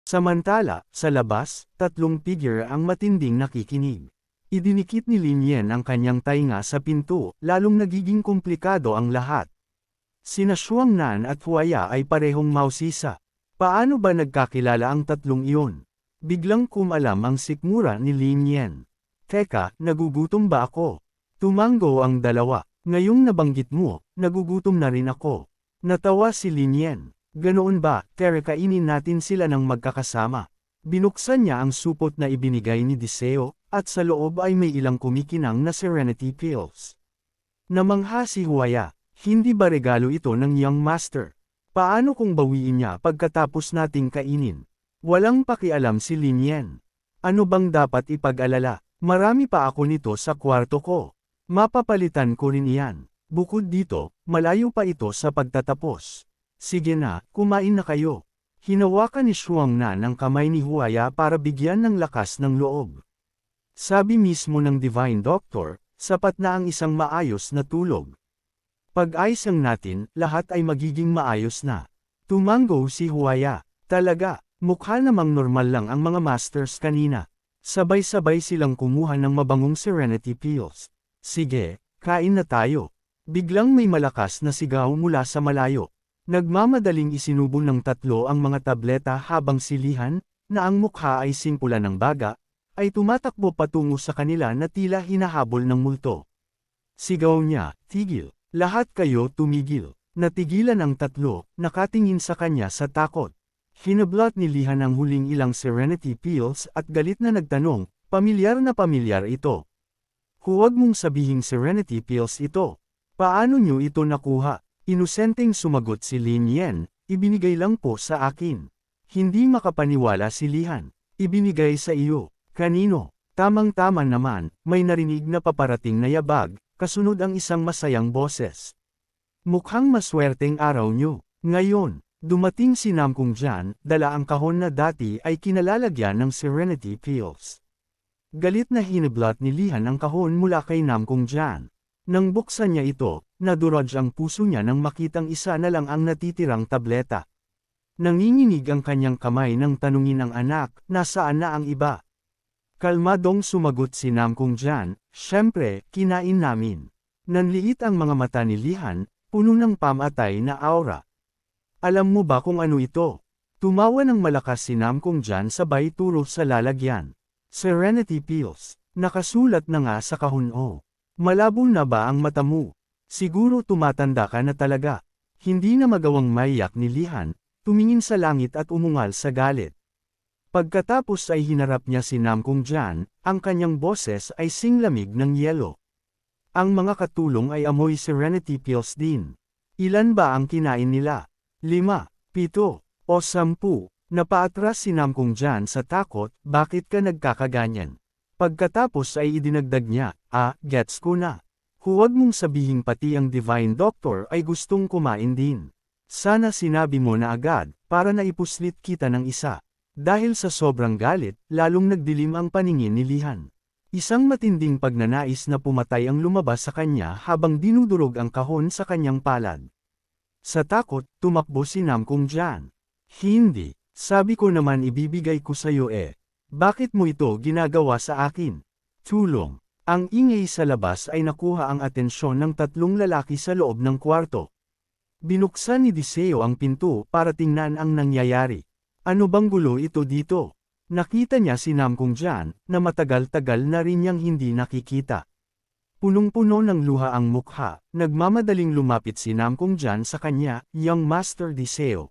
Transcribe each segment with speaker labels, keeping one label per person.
Speaker 1: Samantala, sa labas, tatlong figure ang matinding nakikinig. Idinikit ni Lin Yen ang kanyang tainga sa pinto, lalong nagiging komplikado ang lahat. Sina Shuang Nan at Huaya ay parehong mausisa. Paano ba nagkakilala ang tatlong iyon? Biglang kumalam ang sikmura ni Lin Yen. Teka, nagugutom ba ako? Tumango ang dalawa. Ngayong nabanggit mo, nagugutom na rin ako. Natawa si Lin Yen. Ganoon ba, tara kainin natin sila ng magkakasama. Binuksan niya ang supot na ibinigay ni Deseo, at sa loob ay may ilang kumikinang na Serenity Pills. Namangha si Huaya, hindi ba regalo ito ng Young Master? Paano kung bawiin niya pagkatapos nating kainin? Walang pakialam si Lin Yen. Ano bang dapat ipag-alala? Marami pa ako nito sa kwarto ko. Mapapalitan ko rin iyan. Bukod dito, malayo pa ito sa pagtatapos. Sige na, kumain na kayo. Hinawakan ni Shuang Nan ang kamay ni Huaya para bigyan ng lakas ng loob. Sabi mismo ng Divine Doctor, sapat na ang isang maayos na tulog. Pag-ayos natin, lahat ay magiging maayos na. Tumango si Huaya. Talaga, mukha namang normal lang ang mga masters kanina. Sabay-sabay silang kumuha ng mabangong Serenity Pills. Sige, kain na tayo. Biglang may malakas na sigaw mula sa malayo. Nagmamadaling isinubol ng tatlo ang mga tableta habang si Lihan, na ang mukha ay simpula ng baga, ay tumatakbo patungo sa kanila na tila hinahabol ng multo. Sigaw niya, tigil. Lahat kayo tumigil. Natigilan ang tatlo, nakatingin sa kanya sa takot. Hinablot ni Lihan ang huling ilang Serenity Pills at galit na nagtanong, pamilyar na pamilyar ito. Huwag mong sabihing Serenity Pills ito. Paano nyo ito nakuha? Inosenteng sumagot si Lin Yen, ibinigay lang po sa akin. Hindi makapaniwala si Lihan. Ibinigay sa iyo. Kanino? Tamang-tama naman, may narinig na paparating na yabag, kasunod ang isang masayang boses. Mukhang maswerteng araw nyo. Ngayon, dumating si Namkung Jan, dala ang kahon na dati ay kinalalagyan ng Serenity Pills. Galit na hiniblot ni Lihan ang kahon mula kay Namkung Jan. Nang buksan niya ito, nadurog ang puso niya nang makitang isa na lang ang natitirang tableta. Nanginginig ang kanyang kamay nang tanungin ang anak, nasaan na ang iba? Kalmadong sumagot si Namkung Jan, syempre, kinain namin. Nanliit ang mga mata ni Lihan, puno ng pamatay na aura. Alam mo ba kung ano ito? Tumawa ng malakas si Namkung Jan sabay turo sa lalagyan. Serenity Pills. Nakasulat na nga sa kahon o. Malabo na ba ang mata mo? Siguro tumatanda ka na talaga. Hindi na magawang maiyak ni Lihan, tumingin sa langit at umungal sa galit. Pagkatapos ay hinarap niya si Namkung Jan, ang kanyang boses ay singlamig ng yelo. Ang mga katulong ay amoy Serenity Pills din. Ilan ba ang kinain nila? 5, 7, o 10? Napaatras si Namkung Jan sa takot, bakit ka nagkakaganyan? Pagkatapos ay idinagdag niya, gets ko na. Huwag mong sabihing pati ang Divine Doctor ay gustong kumain din. Sana sinabi mo na agad, para naipuslit kita ng isa. Dahil sa sobrang galit, lalong nagdilim ang paningin ni Lihan. Isang matinding pagnanais na pumatay ang lumabas sa kanya habang dinudurog ang kahon sa kanyang palad. Sa takot, tumakbo si Namkung Jan. Hindi, sabi ko naman ibibigay ko sa'yo eh. Bakit mo ito ginagawa sa akin? Tulong. Ang ingay sa labas ay nakuha ang atensyon ng tatlong lalaki sa loob ng kwarto. Binuksan ni Deseo ang pinto para tingnan ang nangyayari. Ano bang gulo ito dito? Nakita niya si Namkung Jan, na matagal-tagal na rin niyang hindi nakikita. Punong-puno ng luha ang mukha, nagmamadaling lumapit si Namkung Jan sa kanya, Young Master Deseo.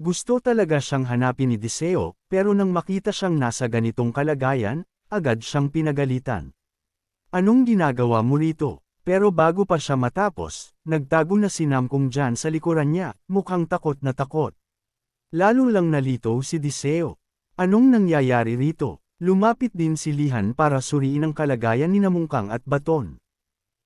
Speaker 1: Gusto talaga siyang hanapin ni Deseo, pero nang makita siyang nasa ganitong kalagayan, agad siyang pinagalitan. Anong ginagawa mo rito? Pero bago pa siya matapos, nagtago na si Namkung Jan sa likuran niya, mukhang takot na takot. Lalo lang nalito si Deseo. Anong nangyayari rito? Lumapit din si Lihan para suriin ang kalagayan ni Namungkang at Baton.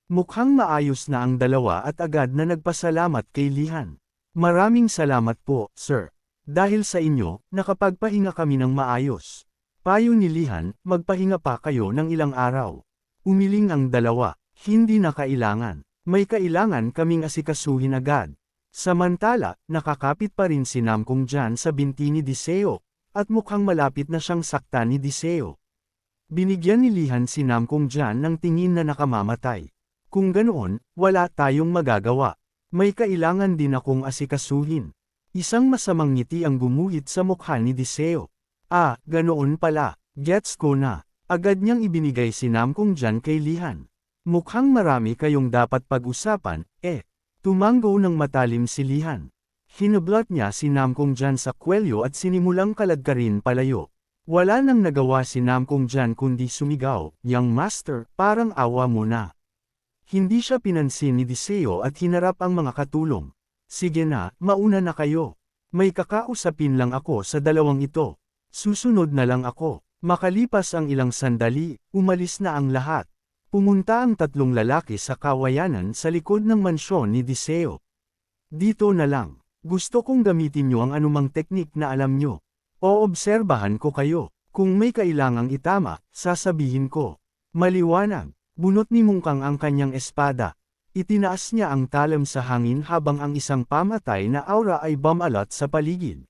Speaker 1: Mukhang maayos na ang dalawa at agad na nagpasalamat kay Lihan. Maraming salamat po, sir. Dahil sa inyo, nakapagpahinga kami ng maayos. Payo ni Lihan, magpahinga pa kayo ng ilang araw. Umiling ang dalawa, hindi na kailangan. May kailangan kaming asikasuhin agad. Samantala, nakakapit pa rin si Namkung Jan sa binti ni Deseo, at mukhang malapit na siyang saktan ni Diseo. Binigyan ni Lihan si Namkong Jan ng tingin na nakamamatay. Kung ganoon, wala tayong magagawa. May kailangan din akong asikasuhin. Isang masamang ngiti ang gumuhit sa mukha ni Diseo. Ah, ganoon pala, gets ko na. Agad niyang ibinigay si Namkong Jan kay Lihan. Mukhang marami kayong dapat pag-usapan, Tumanggo ng matalim si Lihan. Hinablat niya si Namkong Jan sa kwelyo at sinimulang kaladkarin palayo. Wala nang nagawa si Namkong Jan kundi sumigaw, "Young master, parang awa mo na." Hindi siya pinansin ni Diseo at hinarap ang mga katulong. "Sige na, mauna na kayo. May kakausapin lang ako sa dalawang ito. Susunod na lang ako." Makalipas ang ilang sandali, umalis na ang lahat. Pumunta ang tatlong lalaki sa kawayanan sa likod ng mansyon ni Diseo. "Dito na lang. Gusto kong gamitin nyo ang anumang teknik na alam nyo. Oobserbahan ko kayo. Kung may kailangang itama, sasabihin ko." Maliwanag. Bunot ni Mungkang ang kanyang espada. Itinaas niya ang talam sa hangin habang ang isang pamatay na aura ay bumalat sa paligid.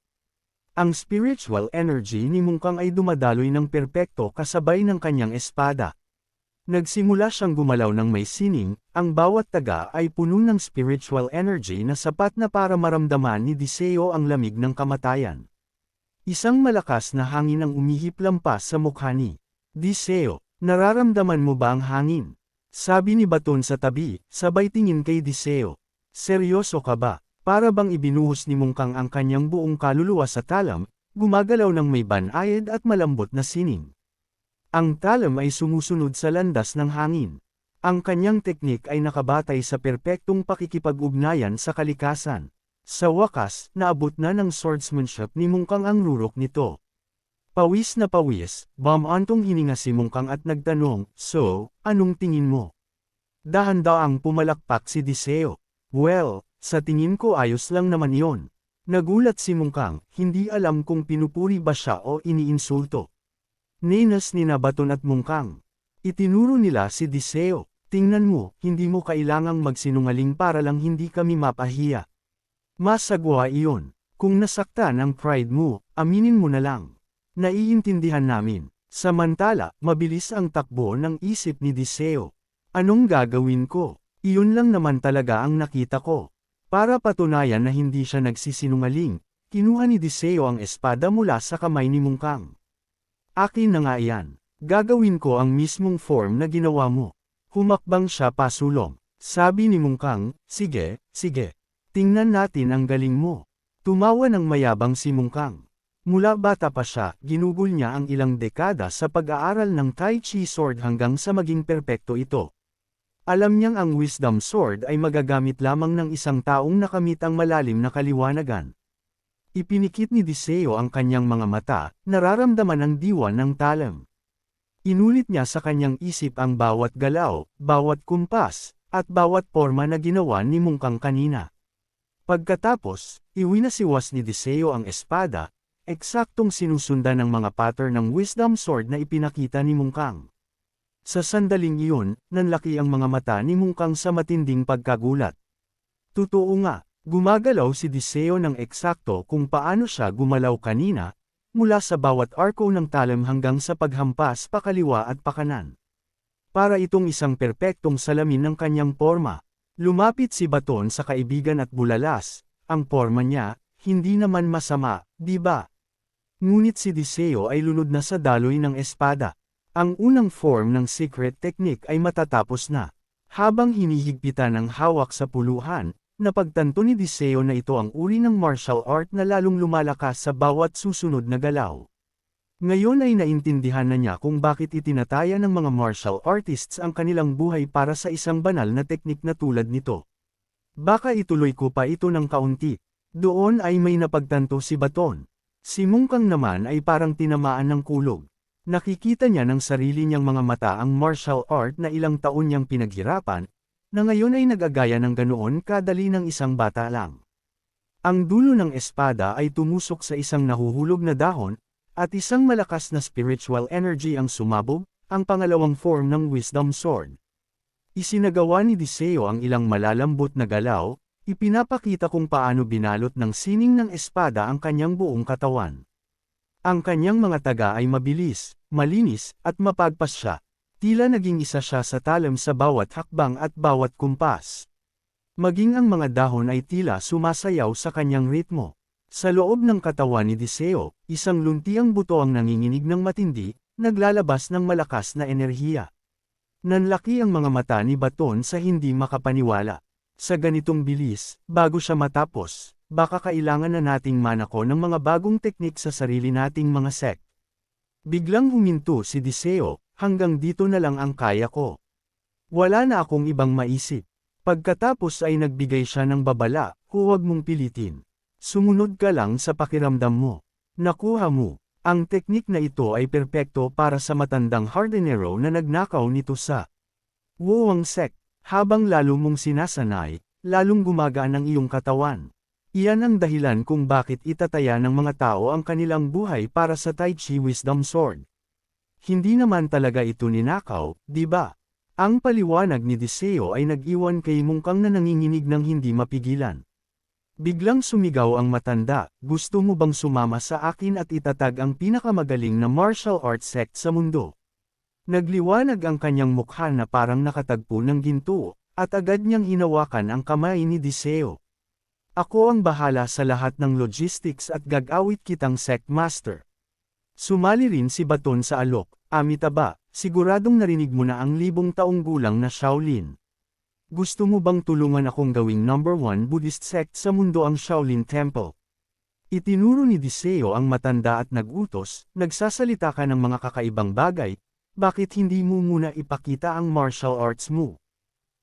Speaker 1: Ang spiritual energy ni Mungkang ay dumadaloy ng perpekto kasabay ng kanyang espada. Nagsimula siyang gumalaw ng may sining, ang bawat taga ay puno ng spiritual energy na sapat na para maramdaman ni Diseo ang lamig ng kamatayan. Isang malakas na hangin ang umihip lampas sa mukha ni Diseo. "Nararamdaman mo ba ang hangin?" sabi ni Baton sa tabi, sabay tingin kay Diseo. "Seryoso ka ba?" Para bang ibinuhos ni Mungkang ang kanyang buong kaluluwa sa talam, gumagalaw ng may banayad at malambot na sining. Ang talam ay sumusunod sa landas ng hangin. Ang kanyang teknik ay nakabatay sa perpektong pakikipag-ugnayan sa kalikasan. Sa wakas, naabot na ng swordsmanship ni Mungkang ang rurok nito. Pawis na pawis, bumantong hininga si Mungkang at nagtanong, "So, anong tingin mo?" Dahan-daang pumalakpak si Diseo. "Well, sa tingin ko ayos lang naman iyon." Nagulat si Mungkang, hindi alam kung pinupuri ba siya o iniinsulto. Ninas ni Baton at Mungkang. Itinuro nila si Diseo, "Tingnan mo, hindi mo kailangang magsinungaling para lang hindi kami mapahiya. Masagwa iyon. Kung nasaktan ang pride mo, aminin mo na lang. Naiintindihan namin." Samantala, mabilis ang takbo ng isip ni Diseo. "Anong gagawin ko? Iyon lang naman talaga ang nakita ko." Para patunayan na hindi siya nagsisinungaling, kinuha ni Diseo ang espada mula sa kamay ni Mungkang. "Akin na nga iyan. Gagawin ko ang mismong form na ginawa mo." Humakbang siya pasulong. Sabi ni Mungkang, "Sige, sige. Tingnan natin ang galing mo." Tumawa ng mayabang si Mungkang. Mula bata pa siya, ginugol niya ang ilang dekada sa pag-aaral ng Tai Chi Sword hanggang sa maging perpekto ito. Alam niyang ang Wisdom Sword ay magagamit lamang ng isang taong nakamit ang malalim na kaliwanagan. Ipinikit ni Diseo ang kanyang mga mata, nararamdaman ang diwa ng talam. Inulit niya sa kanyang isip ang bawat galaw, bawat kumpas, at bawat porma na ginawa ni Mungkang kanina. Pagkatapos, iwinasiwas ni Diseo ang espada, eksaktong sinusundan ng mga pattern ng Wisdom Sword na ipinakita ni Mungkang. Sa sandaling iyon, nanlaki ang mga mata ni Mungkang sa matinding pagkagulat. Totoo nga, gumagalaw si Diseo ng eksakto kung paano siya gumalaw kanina, mula sa bawat arko ng talam hanggang sa paghampas pakaliwa at pakanan. Para itong isang perpektong salamin ng kanyang porma. Lumapit si Baton sa kaibigan at bulalas, "Ang porma niya, hindi naman masama, di ba?" Ngunit si Diseo ay lunod na sa daloy ng espada. Ang unang form ng secret technique ay matatapos na. Habang hinihigpitan ng hawak sa puluhan, napagtanto ni Diseo na ito ang uri ng martial art na lalong lumalakas sa bawat susunod na galaw. Ngayon ay naintindihan na niya kung bakit itinataya ng mga martial artists ang kanilang buhay para sa isang banal na teknik na tulad nito. Baka ituloy ko pa ito ng kaunti. Doon ay may napagtanto si Baton. Si Mungkang naman ay parang tinamaan ng kulog. Nakikita niya ng sarili niyang mga mata ang martial art na ilang taon niyang pinaghirapan, na ngayon ay nagagaya ng ganoon kadali ng isang bata lang. Ang dulo ng espada ay tumusok sa isang nahuhulog na dahon, at isang malakas na spiritual energy ang sumabog, ang pangalawang form ng Wisdom Sword. Isinagawa ni Diseo ang ilang malalambot na galaw, ipinapakita kung paano binalot ng sining ng espada ang kanyang buong katawan. Ang kanyang mga taga ay mabilis, malinis, at mapagpasya. Tila naging isa siya sa talim sa bawat hakbang at bawat kumpas. Maging ang mga dahon ay tila sumasayaw sa kanyang ritmo. Sa loob ng katawan ni Deseo, isang luntiang buto ang nanginginig ng matindi, naglalabas ng malakas na enerhiya. Nanlaki ang mga mata ni Baton sa hindi makapaniwala. Sa ganitong bilis, bago siya matapos, baka kailangan na nating manako ng mga bagong teknik sa sarili nating mga sect. Biglang huminto si Deseo, hanggang dito na lang ang kaya ko. Wala na akong ibang maisip. Pagkatapos ay nagbigay siya ng babala, huwag mong pilitin. Sumunod ka lang sa pakiramdam mo. Nakuha mo. Ang teknik na ito ay perpekto para sa matandang hardinero na nagnakaw nito sa Wuwang Sect. Habang lalo mong sinasanay, lalong gumagaan ang iyong katawan. Iyan ang dahilan kung bakit itataya ng mga tao ang kanilang buhay para sa Tai Chi Wisdom Sword. Hindi naman talaga ito ninakaw, di ba? Ang paliwanag ni Deseo ay nag-iwan kay Mungkang na nanginginig ng hindi mapigilan. Biglang sumigaw ang matanda, gusto mo bang sumama sa akin at itatag ang pinakamagaling na martial arts sect sa mundo? Nagliwanag ang kanyang mukha na parang nakatagpo ng ginto, at agad niyang hinawakan ang kamay ni Deseo. Ako ang bahala sa lahat ng logistics at gagawit kitang sect master. Sumali rin si Baton sa alok, Amitabha, siguradong narinig mo na ang 1000 taong gulang na Shaolin. Gusto mo bang tulungan akong gawing #1 Buddhist sect sa mundo ang Shaolin Temple? Itinuro ni Deseo ang matanda at nagutos, nagsasalita ka ng mga kakaibang bagay, bakit hindi mo muna ipakita ang martial arts mo?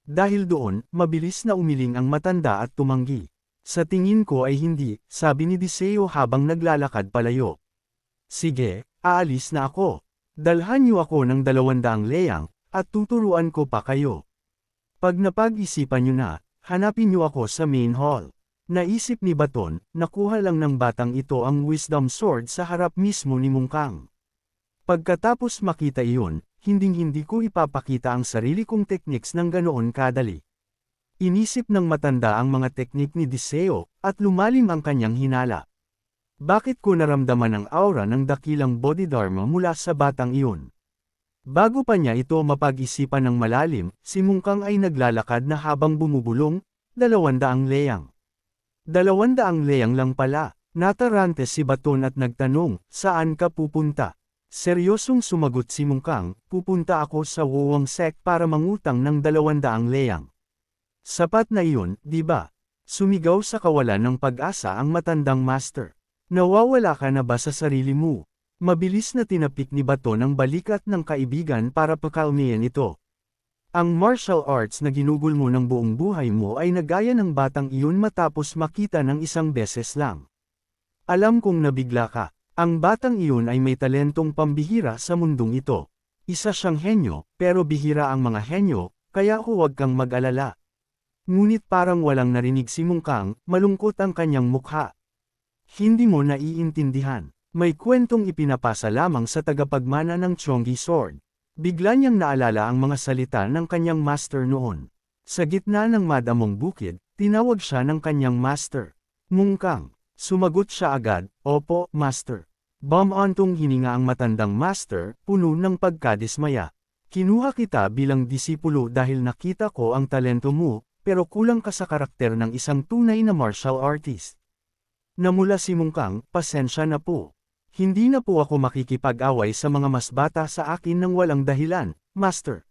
Speaker 1: Dahil doon, mabilis na umiling ang matanda at tumanggi. Sa tingin ko ay hindi, sabi ni Deseo habang naglalakad palayo. Sige, aalis na ako. Dalhan niyo ako ng 200 leyang, at tuturuan ko pa kayo. Pag napag-isipan niyo na, hanapin niyo ako sa main hall. Naisip ni Baton, nakuha lang ng batang ito ang wisdom sword sa harap mismo ni Mungkang. Pagkatapos makita iyon, hinding-hindi ko ipapakita ang sarili kong techniques ng ganoon kadali. Inisip ng matanda ang mga teknik ni Deseo, at lumalim ang kanyang hinala. Bakit ko naramdaman ang aura ng dakilang Bodhidharma mula sa batang iyon? Bago pa niya ito mapag-isipan ng malalim, si Mungkang ay naglalakad na habang bumubulong, 200 leyang. 200 leyang lang pala, natarante si Baton at nagtanong, saan ka pupunta? Seryosong sumagot si Mungkang, pupunta ako sa Wuwang Sect para mangutang ng 200 leyang. Sapat na iyon, di ba? Sumigaw sa kawalan ng pag-asa ang matandang master. Nawawala ka na ba sa sarili mo? Mabilis na tinapik ni Baton ang balikat ng kaibigan para pakalmihin ito. Ang martial arts na ginugol mo ng buong buhay mo ay nagaya ng batang iyon matapos makita ng isang beses lang. Alam kong nabigla ka. Ang batang iyon ay may talentong pambihira sa mundong ito. Isa siyang henyo, pero bihira ang mga henyo, kaya huwag kang mag-alala. Ngunit parang walang narinig si Mungkang, malungkot ang kanyang mukha. Hindi mo naiintindihan. May kwentong ipinapasa lamang sa tagapagmana ng Chonggi Sword. Bigla niyang naalala ang mga salita ng kanyang master noon. Sa gitna ng madamong bukid, tinawag siya ng kanyang master. Mungkang. Sumagot siya agad, opo, master. Bumantong hininga ang matandang master, puno ng pagkadismaya. Kinuha kita bilang disipulo dahil nakita ko ang talento mo, pero kulang ka sa karakter ng isang tunay na martial artist. Namula si Mungkang, pasensya na po. Hindi na po ako makikipag-away sa mga mas bata sa akin ng walang dahilan, master.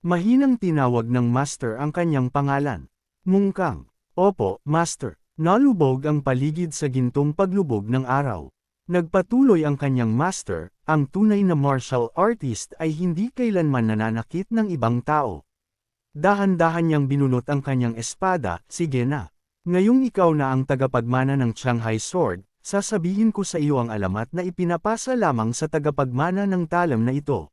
Speaker 1: Mahinang tinawag ng master ang kanyang pangalan. Mungkang. Opo, master. Nalubog ang paligid sa gintong paglubog ng araw. Nagpatuloy ang kanyang master, ang tunay na martial artist ay hindi kailanman nananakit ng ibang tao. Dahan-dahan niyang binunot ang kanyang espada, sige na. Ngayong ikaw na ang tagapagmana ng Shanghai Sword, sasabihin ko sa iyo ang alamat na ipinapasa lamang sa tagapagmana ng talam na ito.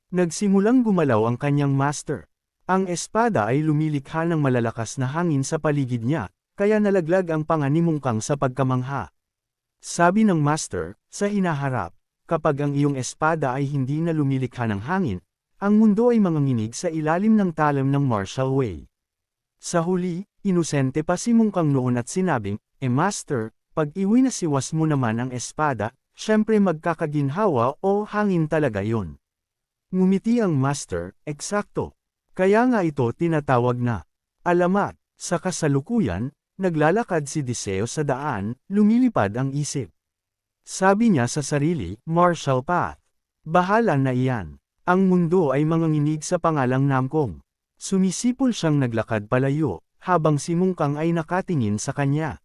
Speaker 1: Nagsimulang gumalaw ang kanyang master. Ang espada ay lumilikha ng malalakas na hangin sa paligid niya, kaya nalaglag ang panga ni Mungkang sa pagkamangha. Sabi ng master, sa hinaharap, kapag ang iyong espada ay hindi na lumilikha ng hangin, ang mundo ay manganginig sa ilalim ng talam ng martial way. Sa huli, inosente pa si Mungkang noon at sinabing, master, pag iwi na siwas mo naman ang espada, Siyempre magkakaginhawa o hangin talaga yon. Ngumiti ang master, eksakto. Kaya nga ito tinatawag na alamat. Sa kasalukuyan, naglalakad si Deseo sa daan, lumilipad ang isip. Sabi niya sa sarili, martial path. Bahala na iyan. Ang mundo ay manganginig sa pangalang Namkong. Sumisipol siyang naglakad palayo, habang si Mungkang ay nakatingin sa kanya.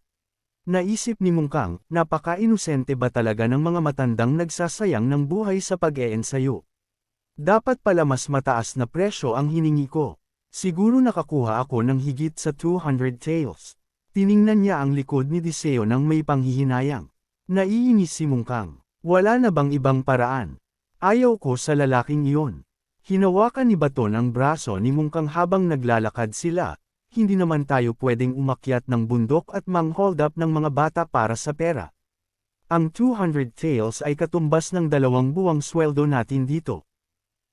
Speaker 1: Naisip ni Mungkang, napaka-inosente ba talaga ng mga matandang nagsasayang ng buhay sa pag-eensayo. Dapat pala mas mataas na presyo ang hiningi ko. Siguro nakakuha ako ng higit sa 200 taels. Tiningnan niya ang likod ni Deseo nang may panghihinayang. Naiinis si Mungkang. Wala na bang ibang paraan? Ayaw ko sa lalaking iyon. Hinawakan ni Baton ang braso ni Mungkang habang naglalakad sila. Hindi naman tayo pwedeng umakyat ng bundok at mang-hold up ng mga bata para sa pera. Ang 200 taels ay katumbas ng 2 buwang sweldo natin dito.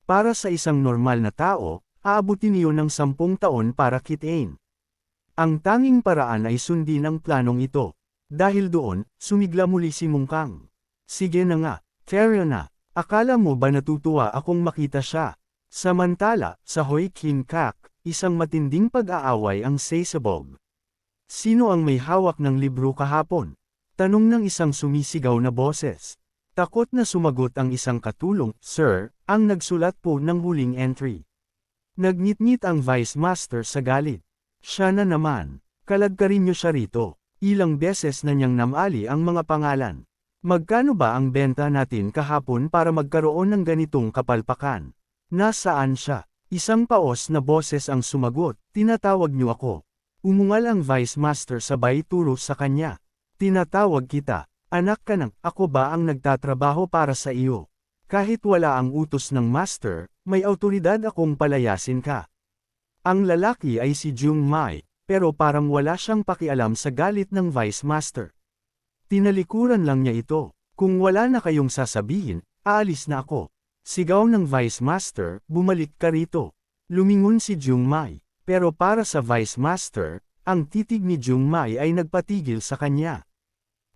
Speaker 1: Para sa isang normal na tao, aabutin iyon ng 10 taon para kitain. Ang tanging paraan ay sundin ang planong ito. Dahil doon, sumigla muli si Mungkang. Sige na nga, Terra na. Akala mo ba natutuwa akong makita siya? Samantala, sa Hoi King Kak, isang matinding pag-aaway ang sasabog. Sino ang may hawak ng libro kahapon? Tanong ng isang sumisigaw na boses. Takot na sumagot ang isang katulong, Sir, ang nagsulat po ng huling entry. Nagnitngit ang Vice Master sa galit. Siya na naman. Kalagkarin niyo siya rito. Ilang beses na niyang namali ang mga pangalan. Magkano ba ang benta natin kahapon para magkaroon ng ganitong kapalpakan? Nasaan siya? Isang paos na boses ang sumagot, tinatawag niyo ako. Umungal ang Vice Master sabay turo sa kanya. Tinatawag kita. Anak ka nang, ako ba ang nagtatrabaho para sa iyo? Kahit wala ang utos ng master, may autoridad akong palayasin ka. Ang lalaki ay si Jung Mai, pero parang wala siyang pakialam sa galit ng Vice Master. Tinalikuran lang niya ito. Kung wala na kayong sasabihin, aalis na ako. Sigaw ng Vice Master, bumalik ka rito. Lumingon si Jung Mai, pero para sa Vice Master, ang titig ni Jung Mai ay nagpatigil sa kanya.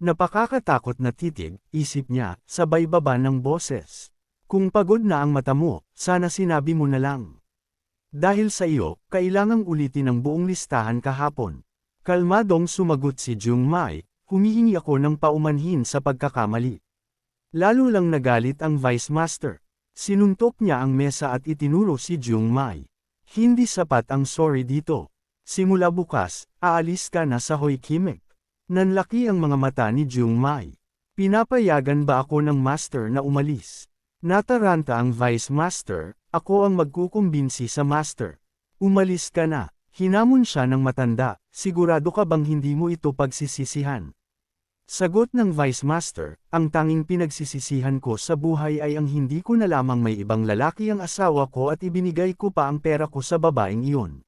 Speaker 1: Napakakatakot na titig, isip niya, sabay baba ng boses. Kung pagod na ang mata mo, sana sinabi mo na lang. Dahil sa iyo, kailangang ulitin ang buong listahan kahapon. Kalmadong sumagot si Jung Mai, humihingi ako ng paumanhin sa pagkakamali. Lalo lang nagalit ang Vice Master. Sinuntok niya ang mesa at itinuro si Jung Mai. Hindi sapat ang sorry dito. Simula bukas, aalis ka na sa Hoi Kimek. Nanlaki ang mga mata ni Jung Mai. Pinapayagan ba ako ng master na umalis? Nataranta ang Vice Master, ako ang magkukumbinsi sa master. Umalis ka na. Hinamon siya ng matanda, sigurado ka bang hindi mo ito pagsisisihan? Sagot ng Vice Master, ang tanging pinagsisisihan ko sa buhay ay ang hindi ko na lamang may ibang lalaki ang asawa ko at ibinigay ko pa ang pera ko sa babaeng iyon.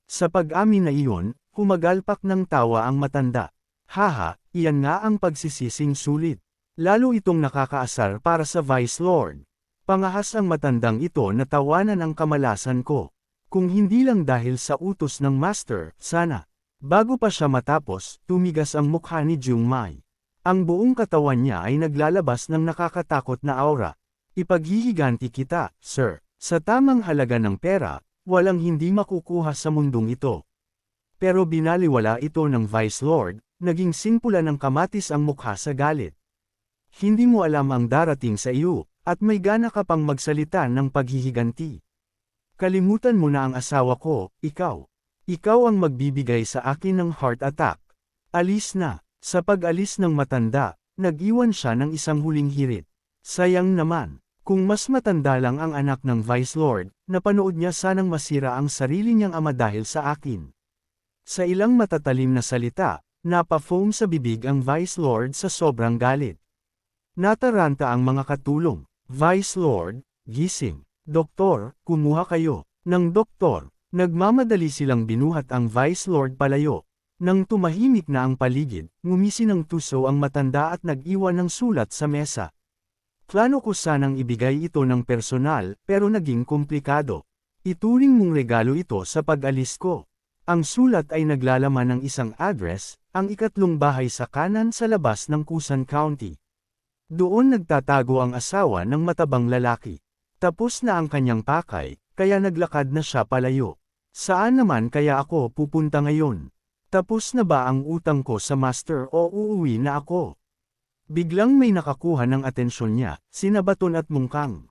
Speaker 1: Sa pag-amin na iyon, humagalpak ng tawa ang matanda. Haha, iyan nga ang pagsisising sulit. Lalo itong nakakaasar para sa Vice Lord. Pangahas ang matandang ito na tawanan ang kamalasan ko. Kung hindi lang dahil sa utos ng Master, sana. Bago pa siya matapos, tumigas ang mukha ni Jung Mai. Ang buong katawan niya ay naglalabas ng nakakatakot na aura. Ipaghihiganti kita, sir. Sa tamang halaga ng pera, walang hindi makukuha sa mundong ito. Pero binaliwala ito ng Vice Lord, naging simpula ng kamatis ang mukha sa galit. Hindi mo alam ang darating sa iyo, at may gana ka pang magsalita ng paghihiganti. Kalimutan mo na ang asawa ko, ikaw. Ikaw ang magbibigay sa akin ng heart attack. Alis na. Sa pag-alis ng matanda, nag-iwan siya ng isang huling hirit. Sayang naman. Kung mas matanda lang ang anak ng Vice Lord, napanood niya sanang masira ang sarili niyang ama dahil sa akin. Sa ilang matatalim na salita, napa-foam sa bibig ang Vice Lord sa sobrang galit. Nataranta ang mga katulong. Vice Lord, gising. Doktor, kumuha kayo. Ng doktor, nagmamadali silang binuhat ang Vice Lord palayo. Nang tumahimik na ang paligid, ngumisi ng tuso ang matanda at nag-iwan ng sulat sa mesa. Plano ko sanang ibigay ito ng personal, pero naging komplikado. Ituring mong regalo ito sa pag-alis ko. Ang sulat ay naglalaman ng isang address, ang 3 bahay sa kanan sa labas ng Kusan County. Doon nagtatago ang asawa ng matabang lalaki. Tapos na ang kanyang pakay, kaya naglakad na siya palayo. Saan naman kaya ako pupunta ngayon? Tapos na ba ang utang ko sa master o uuwi na ako? Biglang may nakakuha ng atensyon niya, sina Baton at Mungkang.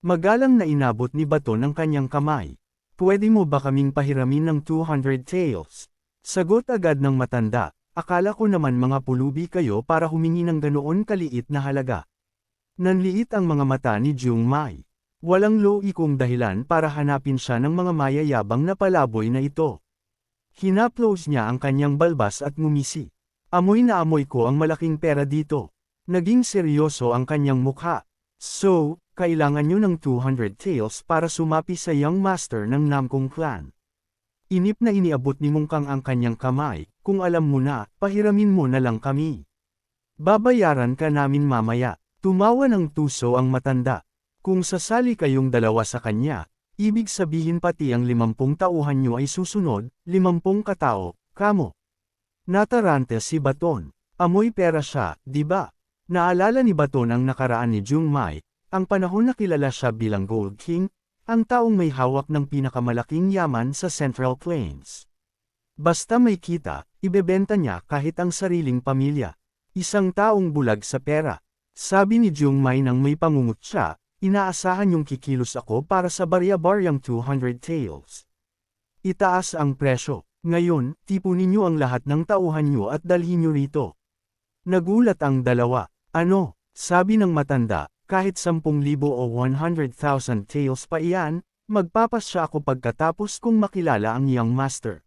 Speaker 1: Magalang na inabot ni Baton ang kanyang kamay. Pwede mo ba kaming pahiramin ng 200 taels? Sagot agad ng matanda, akala ko naman mga pulubi kayo para humingi ng ganoon kaliit na halaga. Nanliit ang mga mata ni Jung Mai. Walang loikong dahilan para hanapin siya ng mga mayayabang na palaboy na ito. Hinaplos niya ang kanyang balbas at ngumisi. Amoy na amoy ko ang malaking pera dito. Naging seryoso ang kanyang mukha. So, kailangan nyo ng 200 taels para sumapi sa young master ng Namkong clan. Inip na iniabot ni Mungkang ang kanyang kamay, kung alam mo na, pahiramin mo na lang kami. Babayaran ka namin mamaya. Tumawa ng tuso ang matanda. Kung sasali kayong dalawa sa kanya, ibig sabihin pati ang 50 tauhan nyo ay susunod, 50 katao, kamo. Natarante si Baton. Amoy pera siya, di ba? Naalala ni Baton ang nakaraan ni Jung Mai, ang panahon na kilala siya bilang Gold King, ang taong may hawak ng pinakamalaking yaman sa Central Plains. Basta may kita, ibebenta niya kahit ang sariling pamilya. Isang taong bulag sa pera. Sabi ni Jung Mai nang may pangungot siya, inaasahan yung kikilos ako para sa barya-baryang 200 taels. Itaas ang presyo. Ngayon, tipunin niyo ang lahat ng tauhan niyo at dalhin niyo rito. Nagulat ang dalawa. Ano? Sabi ng matanda, kahit 10,000 o 100,000 taels pa iyan, magpapasya ako pagkatapos kung makilala ang young master.